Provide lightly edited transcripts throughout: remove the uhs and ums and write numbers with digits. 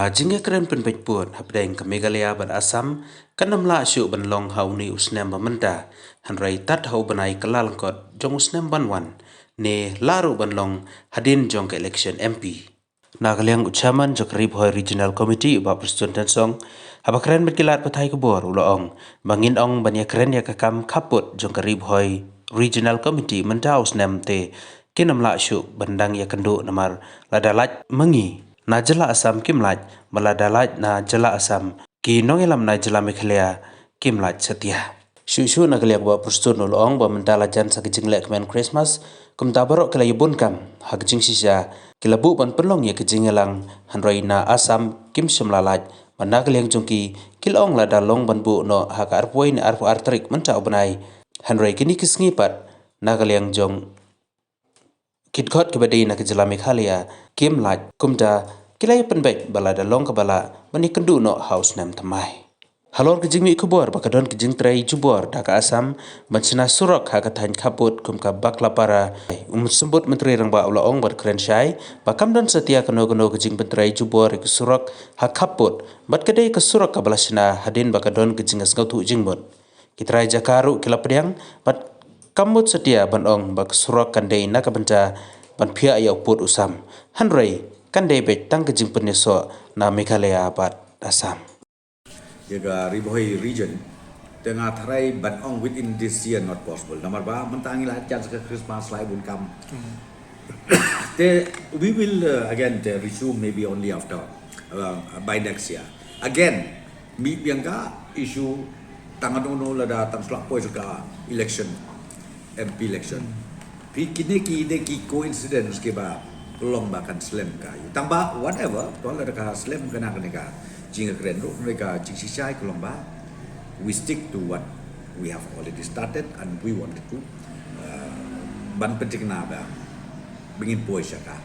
Jingga keren penpekpun habdeng ke Meghalaya ban Assam kanam la syuk ban long hau ni usnem bamenta hanrai tat hau banai kelal kot jong usnem banwan ne laru ban long hadin jong ke election MP. Nagaliang ucaman jok Ribhoi Regional Committee ba Preston Song habakren berkilat patai kebor uloong bangin ong banya keren ya kakam kaput jong ke Ribhoi Regional Committee menta usnem te kinam la syuk bandang ya kendu namar ladalat mengi na jela Asam kimlaj maladalaj na jela Asam ki nongelam na jela Meghalaya kimlaj setia. Syushu na kaliak ba Preston uloong ba mentala jan sakijing lek men Christmas kum tabarok kala yubun kam hakjing sisa kilabu ban pelong ya kejingelang hanroi na Asam kim semlalaj managaliang jongki kilong la dalong ban bu no hak arpoi ni arpu artrik menta obenai hanroi kini kisngipat nagaliang jong kitkot kebadai na kejela Meghalaya kim laj kumda kilai penbek bala dalong kebala bani kendu no haus nam tamai. Halor kejing mi kubor bakadon kejing trai jubor daka Asam bansina surok hakatan kaput kumka bakla para sembut menteri rang ba ulaong bar keren syai bakam don setia keno kejing pentrai jubor ke surok hakaput bat kedai ke surok kabalasina hadin bakadon kejing asngau tu jingbot kitrai jakaru kila pediang bat kamut setia banong bak surok kandai na kabenta ban pia ya put usam hanrei kandai bet tang kejing peneso na Meghalaya bat Asam. Jaga Ribhoi region tengah try ban ong within this year not possible. Nomor ba mentangi lah jan ke Christmas lai bun kam. We will again resume maybe only after by next year. Again, mi biangka issue tangan uno lada tang slak poi suka election MP election. Pi kini ki coincidence ke ba long bahkan slam ka. Tambah whatever kalau ada ka slam kena ka. Jingga keren tu mereka jing sisai kolong ba. We stick to what we have already started and we wanted to ban penting na ba bingin poy syaka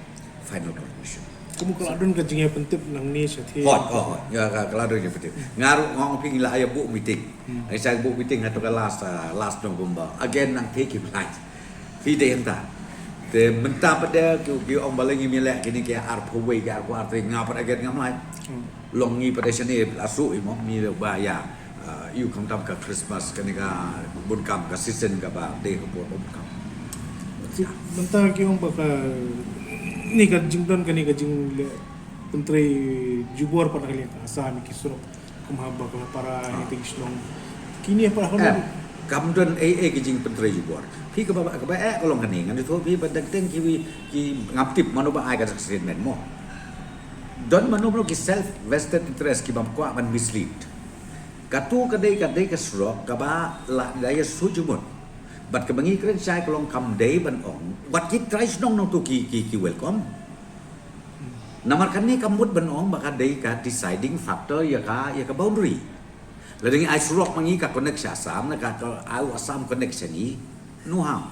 final conclusion. Kamu keladun ke jingga pentip nang ni sethi. Hot ya keladun je pentip. Ngaru ngong ping la ya book meeting. Ai sai book meeting atau last November again nang take it right. Fi de enta. Te mentah pada ki om balengi milek kini ke arpoi ke aku arti ngapa again ngamai. Longi pada sini asu imam mi bahaya you come tam ke Christmas kenika bun kam ke season ke ba day ke bun kam Mentah ki om baka ni ka jingdon ka ni ka jing menteri jubor pada kali Asam ki surok kumhaba ka para itu islong kini apa kan kam don ke jing menteri jubor pi ke ba kolong kening kan itu pi badang teng ki ngaptip mano ba ai ka statement mo don manubro ki self vested interest ki bamkwa man mislead katu kadai ke surok ka ba la daya sujumut bat ke bangi kren sai kolong kam day ban ong bat ki try snong no tu ki welcome namar kan ni kamut ban ong baka day ka deciding factor ya ka boundary la dengi ai surok mangi ka connection Asam na ka au Asam connection ni no how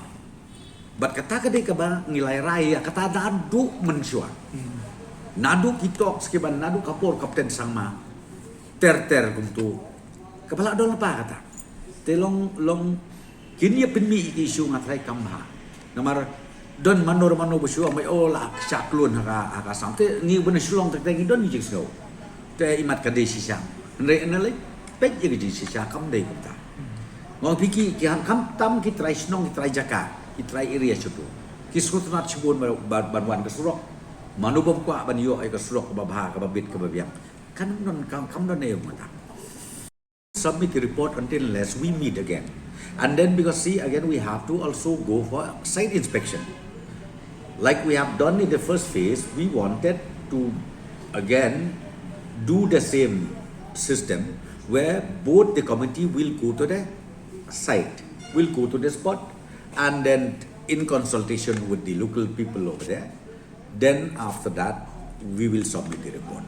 bat kata kadai ka ba ngilai rai kata dadu mensyua nadu kitok sekiban nadu kapor kapten sama ter kumtu kepala don apa kata telong long kini penmi isu ngatrai kamha namar don manor besu amai ola saklun haka samte ni bener sulong tek don ni jisno te imat kade sisa ndai nalai pek je sisa kam dei kumta ngong piki ki kam tam ki trai snong ki trai jaka ki trai area chutu ki skutnat chibun banwan ke surok manubom kwa ban yo ay kasurok ka babha ka babit ka babiang kan non kam don ay mata submit the report until unless we meet again and then because see again we have to also go for site inspection like we have done in the first phase. We wanted to again do the same system where both the committee will go to the site, will go to the spot, and then in consultation with the local people over there. Then after that, we will submit the report.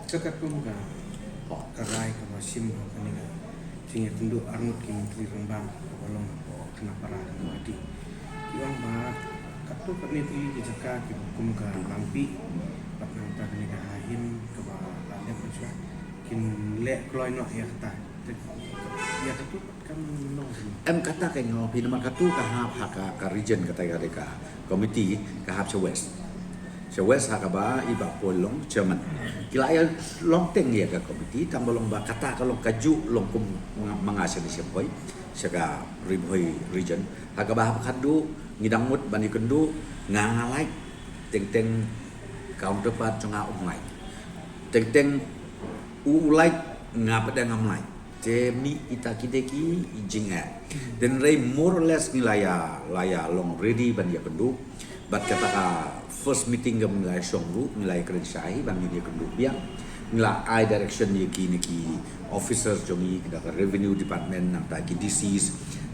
Cakap muka, karai kalau sim kani ka, singa tundu arnut ki menteri rembang, kolong kena parah mati. Kiong ba, katu kat ni tili ki cakap ki muka lampi, bat nanta kani ka hahin ke ba lale pensua, kin lek kloi no ya kata, ya katu kan nong. Kata kan ngopi nama katu kahap haka ka region kata ka komiti kahap sa west. West hakaba iba polong chairman. Kila ay long teng ya ka komiti tambah long ba kata ka long kaju long kum mangasya di sepoi saka ribhoi region hakaba hakadu ngidangmut bani kendu ngangalai teng counterpart chunga umlai. Teng ulai ngapa ngamlai. Temi itakideki ijinga. Dan ray more or less nilaya long ready bani kendu. But kata first meeting gam nilai songru nilai kerensai bang dia kendu biang nilai I direction ni ki officers jomi kita revenue department nang ta ki DCs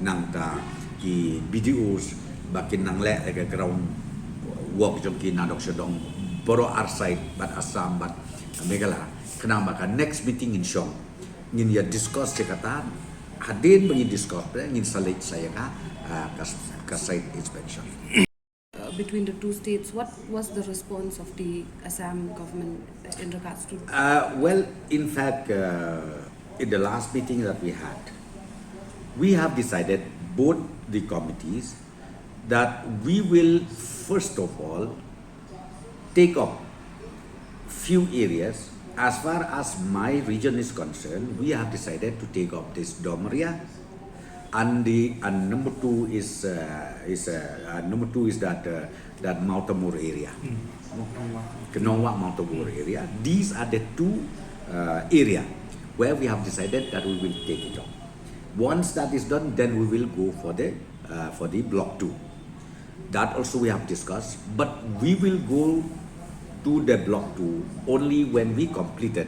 nang ta ki BDOs bakin nang le ke ground work jom ki nadok sedong boro arside bat Assam bat Megala kena maka next meeting in Shong ngin ya discuss kata hadin bagi discuss ngin salit saya ka site inspection. Between the two states, what was the response of the Assam government in regards to? Well, in fact, in the last meeting that we have decided, both the committees, that we will first of all take up few areas. As far as my region is concerned, we have decided to take up this Domaria. And number two is that Mautamur area, Kenongwa Mautamur area. These are the two area where we have decided that we will take it up. Once that is done, then we will go for the block 2. That also we have discussed, but we will go to the block 2 only when we completed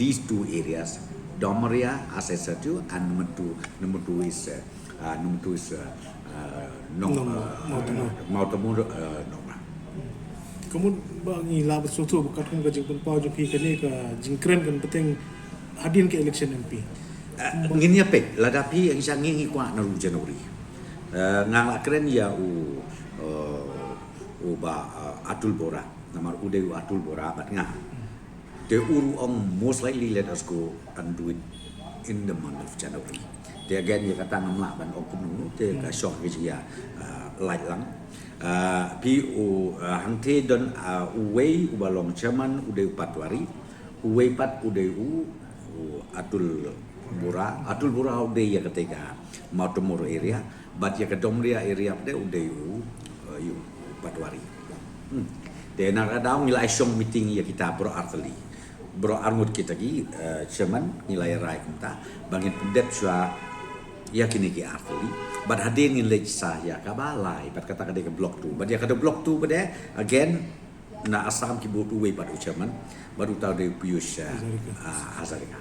these two areas. Domaria, as I said to you, and number two is Mautamur Noma. Kamu bangi labat soto bukat kum gajing pun pau joki kani ka jingkren kan peteng hadin ke election MP. Ngin ya pek ladapi ang isang ngingi kwa na Januari. Ngang la kren ya ba Atul Bora, namar ude Atul Bora bat nga. The uru ong most likely let us go and do it in the month of January. They again ya kata ngamla ban ong kumnu te ka short which ya light lang. Pi hangte don uwei ubalong chairman ude Patwari, uwei pat ude Atul Bora ude ya ketika Mautamur area, but ya Domria area de ude Patwari. Dia nak ada nilai shong meeting ya kita bro armut kita ki chairman nilai rai kita bangin pendep sua ya kini ki arteli but hadir nilai sah ya kabalai but kata ke block 2 but ya kada block 2 bade again na Assam ki butu we but chairman baru tahu de Piyush Hazarika.